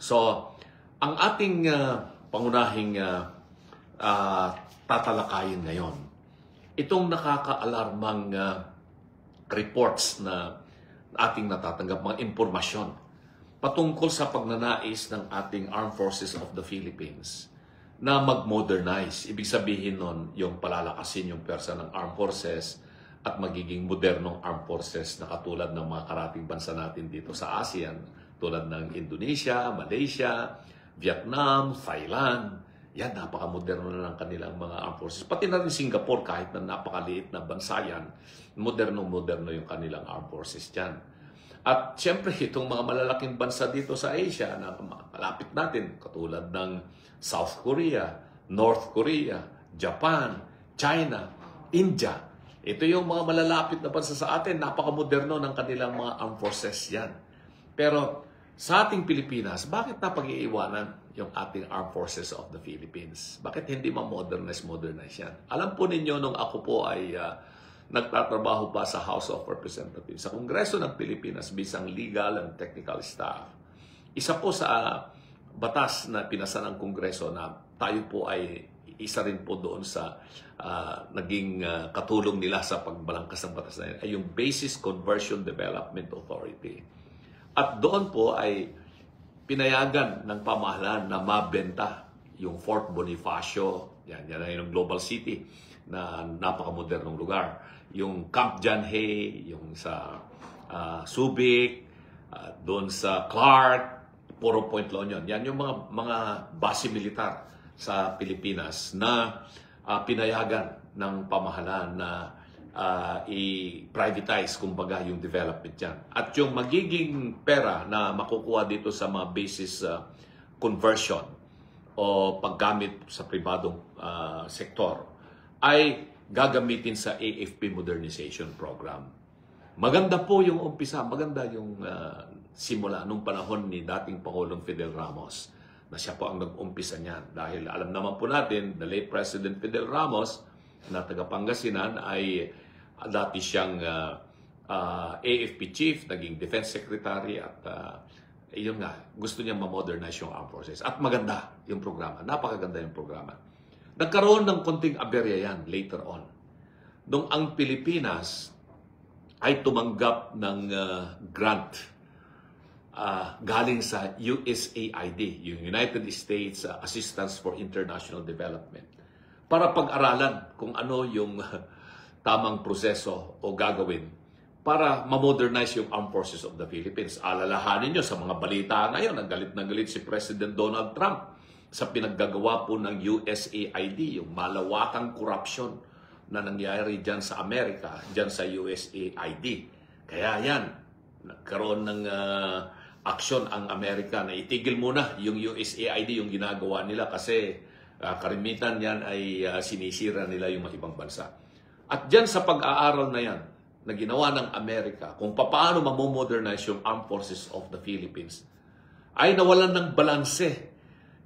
So, ang ating pangunahing tatalakayin ngayon, itong nakakaalarmang reports na ating natatanggap, mga impormasyon patungkol sa pagnanais ng ating Armed Forces of the Philippines na mag-modernize. Ibig sabihin nun, yung palalakasin yung pwersa ng Armed Forces at magiging modernong Armed Forces na katulad ng mga karating bansa natin dito sa ASEAN, tulad ng Indonesia, Malaysia, Vietnam, Thailand. Yan, napaka-moderno na ng kanilang mga Armed Forces. Pati na rin Singapore, kahit na napakaliit na bansa yan, moderno-moderno yung kanilang Armed Forces dyan. At siyempre, itong mga malalaking bansa dito sa Asia na malapit natin, katulad ng South Korea, North Korea, Japan, China, India. Ito yung mga malalapit na bansa sa atin, napaka-moderno ng kanilang mga Armed Forces yan. Pero sa ating Pilipinas, bakit napag-iiwanan yung ating Armed Forces of the Philippines? Bakit hindi ma-modernize yan? Alam po ninyo, nung ako po ay nagtatrabaho pa sa House of Representatives, sa Kongreso ng Pilipinas, bisang legal and technical staff, isa po sa batas na pinasa ng Kongreso na tayo po ay isa rin po doon sa naging katulong nila sa pagbalangkas ng batas na yan, ay yung Basis Conversion Development Authority. At doon po ay pinayagan ng pamahalaan na mabenta yung Fort Bonifacio, yan yung Global City na napakamodernong lugar. Yung Camp John Hay, yung sa Subic, doon sa Clark, Puro Point La Union. Yan yung mga base militar sa Pilipinas na pinayagan ng pamahalaan na i-privatize, kumbaga, yung development yan. At yung magiging pera na makukuha dito sa mga basis conversion o paggamit sa pribadong sektor ay gagamitin sa AFP Modernization Program. Maganda po yung umpisa, maganda yung simula nung panahon ni dating Pangulong Fidel Ramos na siya po ang nag-umpisa niyan. Dahil alam naman po natin, the late President Fidel Ramos na taga Pangasinan ay dati siyang AFP Chief, naging Defense Secretary at yun nga, gusto niya ma-modernize yung armed forces. At maganda yung programa, napakaganda yung programa. Nagkaroon ng konting aberya yan later on. Nung ang Pilipinas ay tumanggap ng grant galing sa USAID, yung United States Assistance for International Development, para pag-aralan kung ano yung tamang proseso o gagawin para ma-modernize yung Armed Forces of the Philippines. Alalahanin nyo sa mga balita ngayon, galit na galit si President Donald Trump sa pinaggagawa po ng USAID, yung malawakang corruption na nangyayari dyan sa Amerika, dyan sa USAID. Kaya yan, nagkaroon ng aksyon ang Amerika na itigil muna yung USAID, yung ginagawa nila kasi karimitan yan ay sinisira nila yung mga ibang bansa. At dyan sa pag-aaral na yan, na ginawa ng Amerika, kung paano mamodernize yung Armed Forces of the Philippines, ay nawalan ng balanse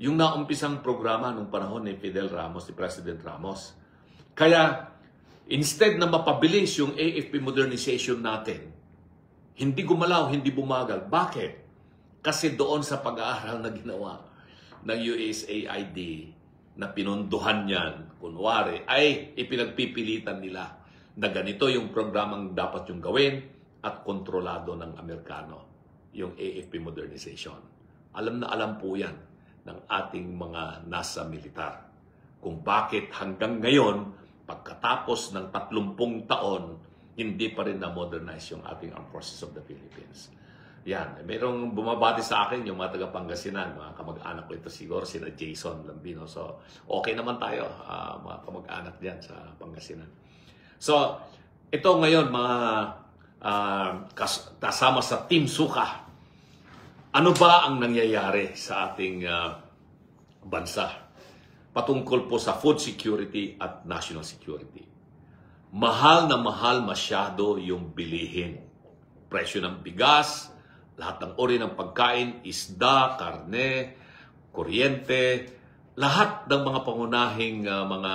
yung naumpisang programa nung panahon ni Fidel Ramos, ni President Ramos. Kaya, instead na mapabilis yung AFP modernization natin, hindi gumalaw, hindi bumagal. Bakit? Kasi doon sa pag-aaral na ginawa ng USAID, na pinunduhan yan, kunwari, ay ipinagpipilitan nila na ganito yung programang dapat yung gawin at kontrolado ng Amerikano, yung AFP modernization. Alam na alam po yan ng ating mga nasa militar kung bakit hanggang ngayon, pagkatapos ng 30 taon, hindi pa rin na-modernize yung ating Armed Forces of the Philippines. Yan. Mayroong bumabati sa akin yung mga taga-Pangasinan, mga kamag-anak ko ito siguro, sina Jason Lambino. So, okay naman tayo, mga kamag-anak diyan sa Pangasinan. So, ito ngayon, mga kasama sa Team Suka, ano ba ang nangyayari sa ating bansa patungkol po sa food security at national security? Mahal na mahal masyado yung bilihin. Presyo ng bigas, lahat ng uri ng pagkain, isda, karne, kuryente, lahat ng mga pangunahing mga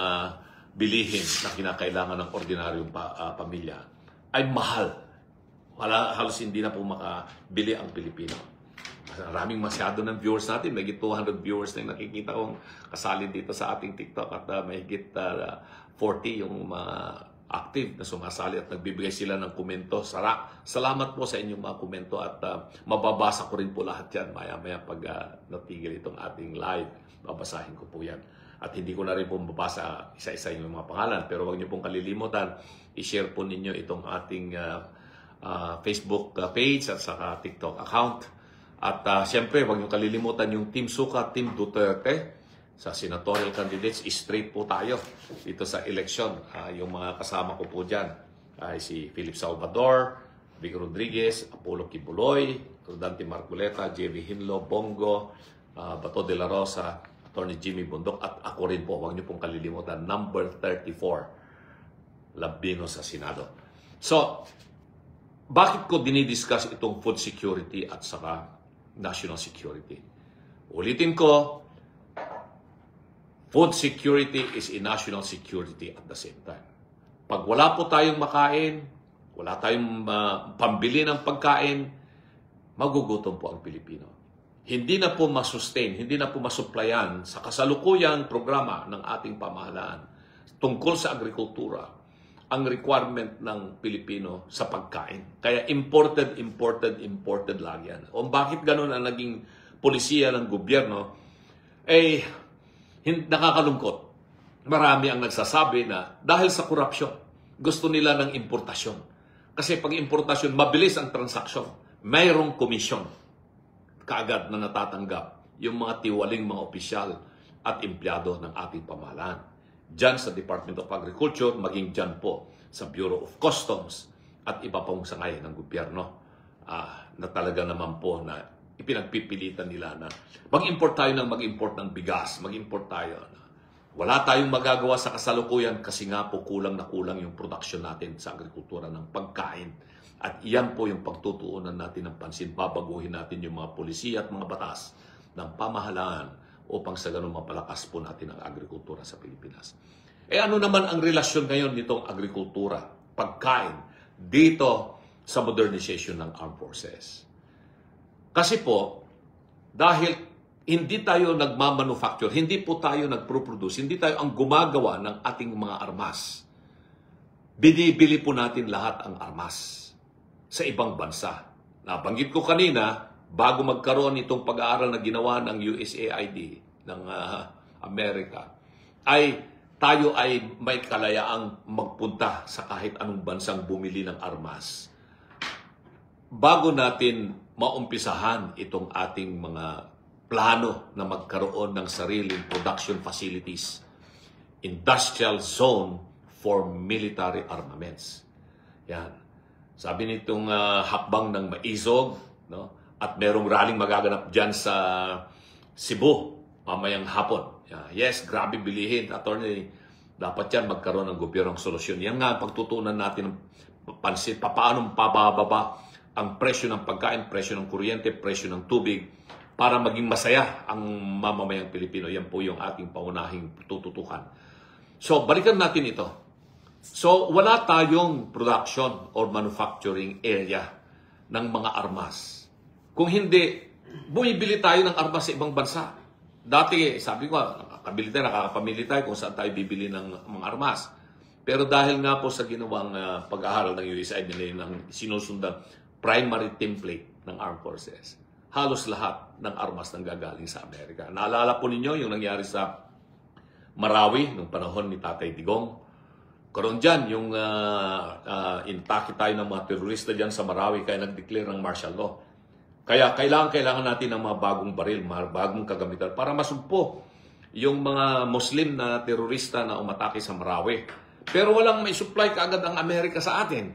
bilihin na kinakailangan ng ordinaryong pamilya ay mahal. Halos hindi na po makabili ang Pilipino. maraming masyado ng viewers natin. May 200 viewers na yung nakikita kong kasali dito sa ating TikTok at may 40 yung mga active na sumasali at nagbibigay sila ng komento. Salamat po sa inyong mga komento at mababasa ko rin po lahat yan maya-maya pag natigil itong ating live. Babasahin ko po yan. At hindi ko na rin po mababasa isa-isa yung mga pangalan. Pero huwag niyo pong kalilimutan, i-share po ninyo itong ating Facebook page at saka TikTok account. At siyempre, huwag niyo kalilimutan yung Team Suka, Team Duterte. Sa senatorial candidates, straight po tayo dito sa election. Yung mga kasama ko po dyan ay si Philip Salvador, Vic Rodriguez, Apollo Kibuloy, Rodante Marculeta, JV Hinlo, Bongo, Bato de la Rosa, Attorney Jimmy Bundok, at ako rin po, huwag niyo pong kalilimutan, number 34, Labino sa Senado. So, bakit ko dinidiscuss itong food security at saka national security? Ulitin ko, food security is a national security at the same time. Pag wala po tayong makain, wala tayong pambili ng pagkain, magugutom po ang Pilipino. Hindi na po masustain, hindi na po masupplyan sa kasalukuyang programa ng ating pamahalaan tungkol sa agrikultura ang requirement ng Pilipino sa pagkain. Kaya imported lang yan. O bakit ganun ang naging polisiya ng gobyerno? Nakakalungkot. Marami ang nagsasabi na dahil sa korupsyon, gusto nila ng importasyon. Kasi pag importasyon, mabilis ang transaksyon. Mayroong komisyon kaagad na natatanggap yung mga tiwaling mga opisyal at empleyado ng ating pamahalaan. Diyan sa Department of Agriculture, maging diyan po sa Bureau of Customs at iba pong sangay ng gobyerno na talaga naman po na ipinagpipilitan nila na mag-import tayo ng bigas, mag-import tayo. Wala tayong magagawa sa kasalukuyan kasi nga po kulang na kulang yung production natin sa agrikultura ng pagkain. At iyan po yung pagtutuunan natin ng pansin. Babaguhin natin yung mga polisiya at mga batas ng pamahalaan upang sa ganun mapalakas po natin ang agrikultura sa Pilipinas. Ano naman ang relasyon ngayon nitong agrikultura, pagkain, dito sa modernization ng armed forces? Kasi po, dahil hindi tayo nagmamanufacture, hindi po tayo nagproproduce, hindi tayo ang gumagawa ng ating mga armas. Binibili po natin lahat ang armas sa ibang bansa. Nabanggit ko kanina, bago magkaroon itong pag-aaral na ginawa ng USAID ng Amerika, tayo ay may kalayaang magpunta sa kahit anong bansang bumili ng armas. Bago natin maumpisahan itong ating mga plano na magkaroon ng sariling production facilities, industrial zone for military armaments. Yan. Sabi nitong hakbang ng Maizog, no? At merong rallying magaganap dyan sa Cebu mamayang hapon. Yes, grabe bilihin, attorney. Dapat yan magkaroon ng gobyernong solusyon. Yan nga, pagtutunan natin ng pansin, paano pababa ang presyo ng pagkain, presyo ng kuryente, presyo ng tubig, para maging masaya ang mamamayang Pilipino. Yan po yung ating paunahing tututukan. So, balikan natin ito. So, wala tayong production or manufacturing area ng mga armas. Kung hindi, bumibili tayo ng armas sa ibang bansa. Dati, sabi ko, nakakapamili tayo kung saan tayo bibili ng mga armas. Pero dahil nga po sa ginawang pag-aaral ng USAID nila ng sinusundan primary template ng armed forces, halos lahat ng armas nang gagaling sa Amerika. Naalala po ninyo yung nangyari sa Marawi nung panahon ni Tatay Digong. Karoon dyan, yung intake tayo ng mga terorista dyan sa Marawi kaya nag-declare ng martial law. Kaya kailangan natin ng mga bagong baril, mga bagong kagamitan para masugpo yung mga Muslim na terorista na umatake sa Marawi. Pero walang may supply kaagad ang Amerika sa atin.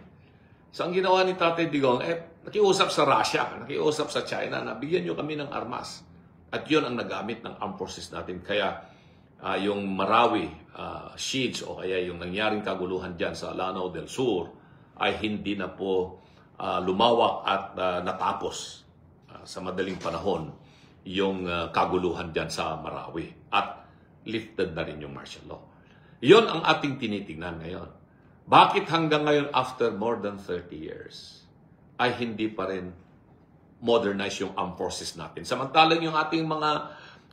So ang ginawa ni Tatay Digong, nakiusap sa Russia, nakiusap sa China na bigyan nyo kami ng armas. At yun ang nagamit ng armed forces natin. Kaya yung Marawi siege o kaya yung nangyaring kaguluhan dyan sa Lanao del Sur ay hindi na po lumawak at natapos sa madaling panahon yung kaguluhan dyan sa Marawi. At lifted na rin yung martial law. Yun ang ating tinitingnan ngayon. Bakit hanggang ngayon, after more than 30 years, ay hindi pa rin modernize yung armed forces natin. Samantalang yung ating mga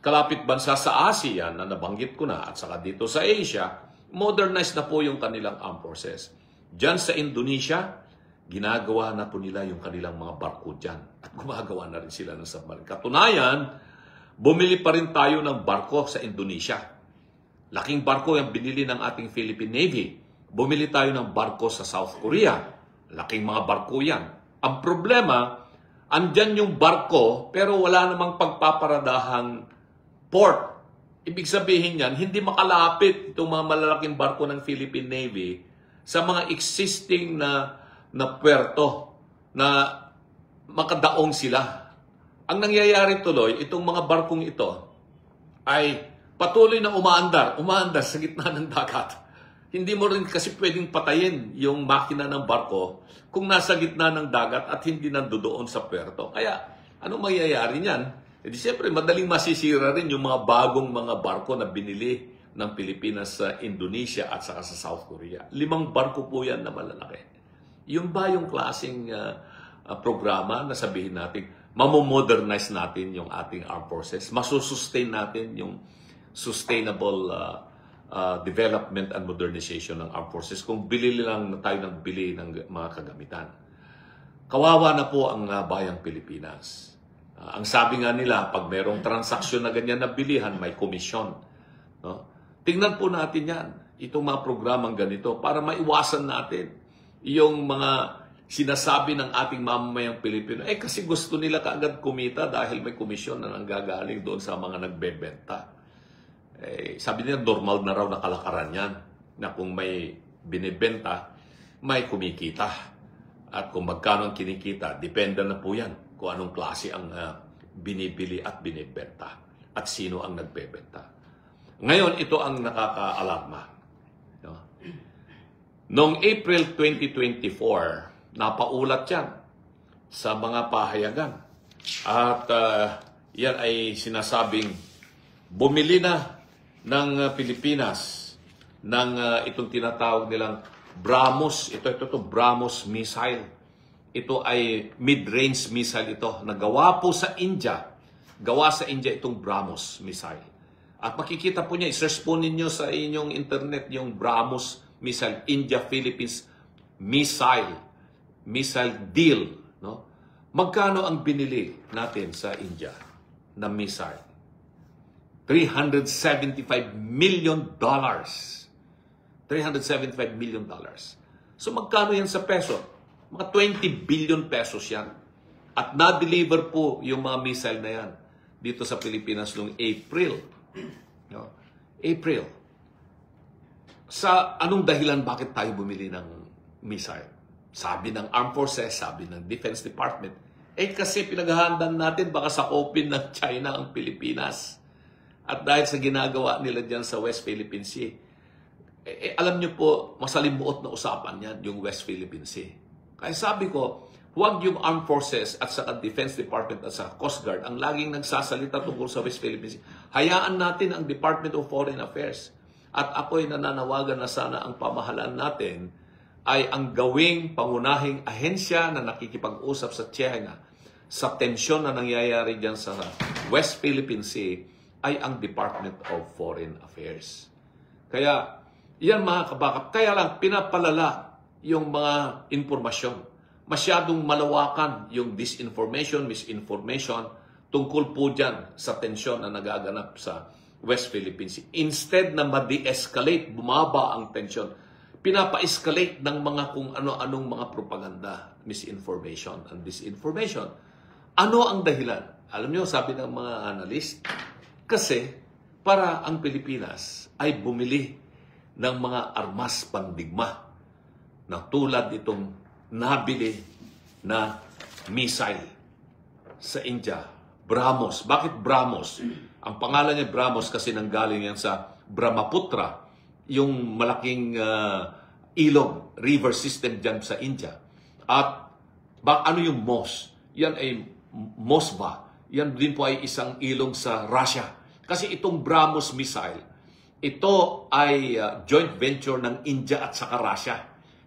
kalapit bansa sa Asia na nabanggit ko na at saka dito sa Asia, modernized na po yung kanilang armed forces. Diyan sa Indonesia, ginagawa na po nila yung kanilang mga barko dyan. At gumagawa na rin sila ng submarine. Katunayan, bumili pa rin tayo ng barko sa Indonesia. Laking barko yung binili ng ating Philippine Navy. Bumili tayo ng barko sa South Korea. Laking mga barko yan. Ang problema, andyan yung barko pero wala namang pagpaparadahang port. Ibig sabihin yan, hindi makalapit itong mga malalaking barko ng Philippine Navy sa mga existing na puerto na makadaong sila. Ang nangyayari tuloy, itong mga barkong ito ay patuloy na umaandar sa gitna ng dagat. Hindi mo rin kasi pwedeng patayin yung makina ng barko kung nasa gitna ng dagat at hindi nandoon sa puerto. Kaya, anong mangyayari niyan? E di siyempre, madaling masisira rin yung mga bagong mga barko na binili ng Pilipinas sa Indonesia at saka sa South Korea. 5 barko po yan na malalaki. Yung ba yung klaseng programa na sabihin natin, mamomodernize natin yung ating armed forces, masusustain natin yung sustainable development and modernization ng armed forces kung bili lang na tayo ng bili ng mga kagamitan. Kawawa na po ang bayang Pilipinas. Ang sabi nga nila, pag mayroong transaksyon na ganyan na bilihan, may komisyon. No? Tingnan po natin yan, itong mga programang ganito, para maiwasan natin yung mga sinasabi ng ating mamamayang Pilipino. Kasi gusto nila kaagad kumita dahil may komisyon na nanggagaling doon sa mga nagbebenta. Sabi nila, normal na raw na kalakaran yan, na kung may binibenta, may kumikita. At kung magkano ang kinikita, depende na po yan kung anong klase ang binibili at binibenta at sino ang nagbebenta. Ngayon, ito ang nakaka-alarma. No? Noong April 2024, napaulat yan sa mga pahayagan. At yan ay sinasabing bumili na ng Pilipinas ng itong tinatawag nilang BrahMos. Ito BrahMos missile. Ito ay mid-range missile ito. Nagawa po sa India. Gawa sa India itong BrahMos missile. At makikita po niya, i-search po ninyo sa inyong internet yung BrahMos missile, India-Philippines missile deal. No? Magkano ang binili natin sa India na missile? $375 million. $375 million. So magkano yan sa peso? Mga 20 billion pesos yan. At na-deliver po yung mga missile na yan dito sa Pilipinas noong April. No? April. Sa anong dahilan bakit tayo bumili ng missile? Sabi ng Armed Forces, sabi ng Defense Department, kasi pinaghahandaan natin baka sakopin ng China ang Pilipinas. At dahil sa ginagawa nila dyan sa West Philippine Sea, alam nyo po, masalimuot na usapan yan, yung West Philippine Sea. Kaya sabi ko, huwag yung Armed Forces at sa Defense Department at sa Coast Guard ang laging nagsasalita tungkol sa West Philippine Sea. Hayaan natin ang Department of Foreign Affairs. At ako'y nananawagan na sana ang pamahalaan natin ay ang gawing pangunahing ahensya na nakikipag-usap sa China sa tensyon na nangyayari dyan sa West Philippine Sea ay ang Department of Foreign Affairs. Kaya, yan mga kabakap, kaya lang pinapalala yung mga informasyon. Masyadong malawakan yung disinformation, misinformation tungkol po dyan sa tensyon na nagaganap sa West Philippine Sea. Instead na ma-de-escalate, bumaba ang tensyon, pinapa-escalate ng mga kung ano-anong mga propaganda, misinformation and disinformation. Ano ang dahilan? Alam niyo, sabi ng mga analyst, kasi para ang Pilipinas ay bumili ng mga armas pandigma na tulad itong nabili na missile sa India. BrahMos. Bakit BrahMos? Ang pangalan niya BrahMos kasi nanggaling yan sa Brahmaputra, yung malaking ilog, river system dyan sa India. At ano yung MOS? Yan ay Moskva. Yan din po ay isang ilog sa Russia. Kasi itong BrahMos missile, ito ay joint venture ng India at saka Russia.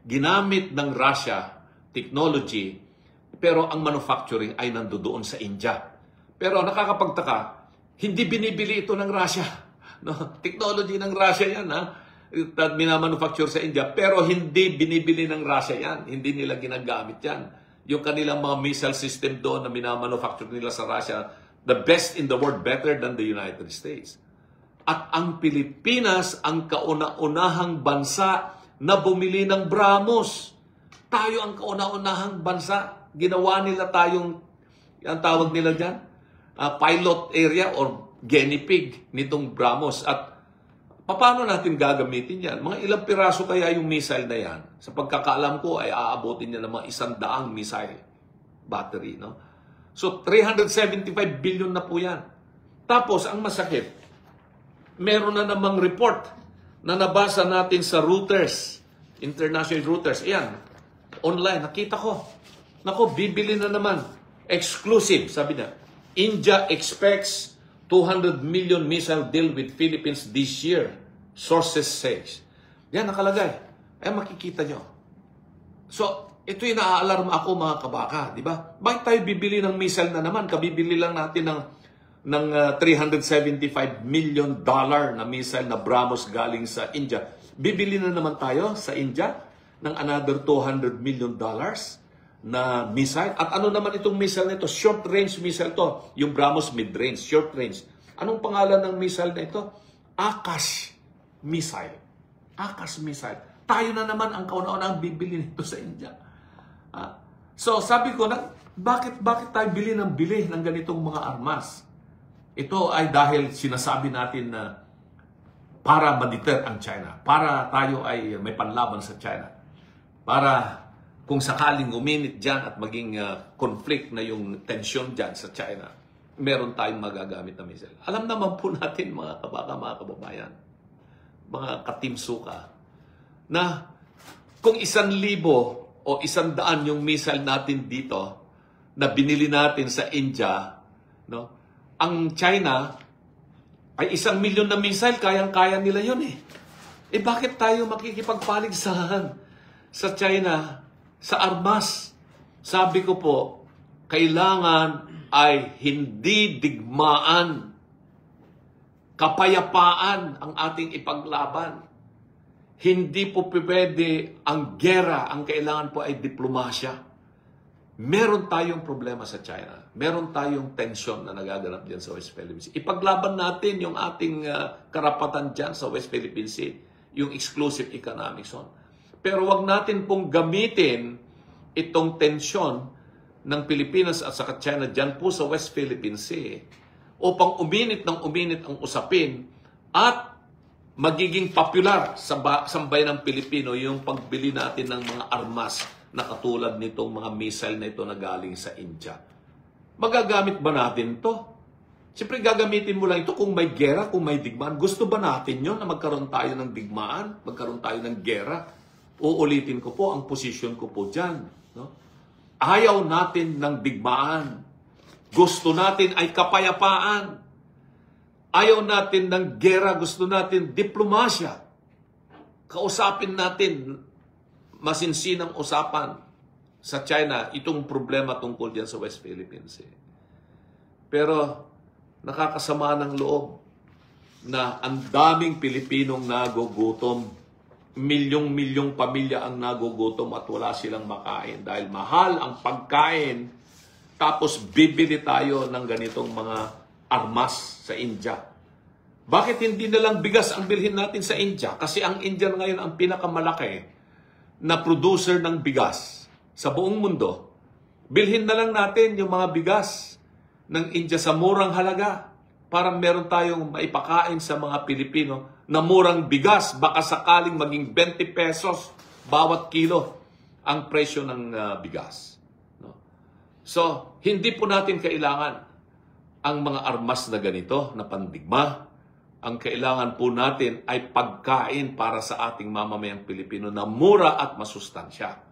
Ginamit ng Russia technology Pero ang manufacturing ay nandoon sa India. Pero nakakapagtaka, hindi binibili ito ng Russia. No? Technology ng Russia yan, ha? Minamanufacture sa India, pero hindi binibili ng Russia yan. Hindi nila ginagamit yan. Yung kanilang mga missile system doon na minamanufacture nila sa Russia, the best in the world, better than the United States. At ang Pilipinas, ang kauna-unahang bansa na bumili ng BrahMos. Tayo ang kauna-unahang bansa. Ginawa nila tayong, ang tawag nila dyan, pilot area or guinea pig nitong BrahMos. At paano natin gagamitin yan? Mga ilang piraso kaya yung missile na yan? Sa pagkakaalam ko ay aabotin niya ng mga 100 missile battery. No? So 375 billion na po yan. Tapos ang masakit, meron na namang report na nabasa natin sa Reuters, international Reuters. Ayan, online, nakita ko. Nako, bibili na naman. Exclusive, sabi niya. India expects 200 million missile deal with Philippines this year. Sources says. Yan, nakalagay. Ay, makikita nyo. So, ito yung naaalarma ako mga kabaka, di ba? Bakit tayo bibili ng missile na naman? Kabibili lang natin ng $375 million na missile na BrahMos galing sa India. Bibili na naman tayo sa India ng another $200 million na missile. At ano naman itong missile nito? Short-range missile to. Yung BrahMos mid-range, short-range. Anong pangalan ng missile na ito? Akash missile. Akash missile. Tayo na naman ang kauna-unang bibili nito sa India. So sabi ko, bakit tayo bili ng ganitong mga armas? Ito ay dahil sinasabi natin na para ma-deter ang China. Para tayo ay may panlaban sa China. Para kung sakaling uminit dyan at maging conflict na yung tension dyan sa China, meron tayong magagamit na missile. Alam naman po natin mga kabaka, mga kababayan, mga katimsuka, na kung 1,000 o 100 yung missile natin dito na binili natin sa India, no? Ang China ay 1 milyon na missile, kayang-kaya nila yun eh. Eh bakit tayo makikipagpaligsahan sa China sa armas? Sabi ko po, kailangan ay hindi digmaan, kapayapaan ang ating ipaglaban. Hindi po pwede ang gera, ang kailangan po ay diplomasya. Meron tayong problema sa China. Meron tayong tension na nagaganap dyan sa West Philippine Sea. Ipaglaban natin yung ating karapatan dyan sa West Philippine Sea, yung exclusive economic zone. Pero wag natin pong gamitin itong tension ng Pilipinas at saka China dyan po sa West Philippine Sea upang uminit ang usapin at magiging popular sa sambayan ng Pilipino yung pagbili natin ng mga armas na katulad nitong mga missile na ito na galing sa India. Magagamit ba natin to? Siyempre gagamitin mo lang ito kung may gera, kung may digmaan. Gusto ba natin yun na magkaroon tayo ng digmaan? Magkaroon tayo ng gera? Uulitin ko po ang posisyon ko po dyan. No? Ayaw natin ng digmaan. Gusto natin ay kapayapaan. Ayaw natin ng gera, gusto natin diplomasya. Kausapin natin, masinsinang usapan sa China, itong problema tungkol diyan sa West Philippine Sea. Pero nakakasama ng loob na ang daming Pilipinong nagugutom. Milyong-milyong pamilya ang nagugutom at wala silang makain. Dahil mahal ang pagkain, tapos bibili tayo ng ganitong mga armas sa India. Bakit hindi na lang bigas ang bilhin natin sa India? Kasi ang India ngayon ang pinakamalaki na producer ng bigas sa buong mundo. Bilhin na lang natin yung mga bigas ng India sa murang halaga para meron tayong maipakain sa mga Pilipino na murang bigas. Baka sakaling maging 20 pesos bawat kilo ang presyo ng bigas. No? So, hindi po natin kailangan ang mga armas na ganito, na pandigma. Ang kailangan po natin ay pagkain para sa ating mamamayang Pilipino na mura at masustansya.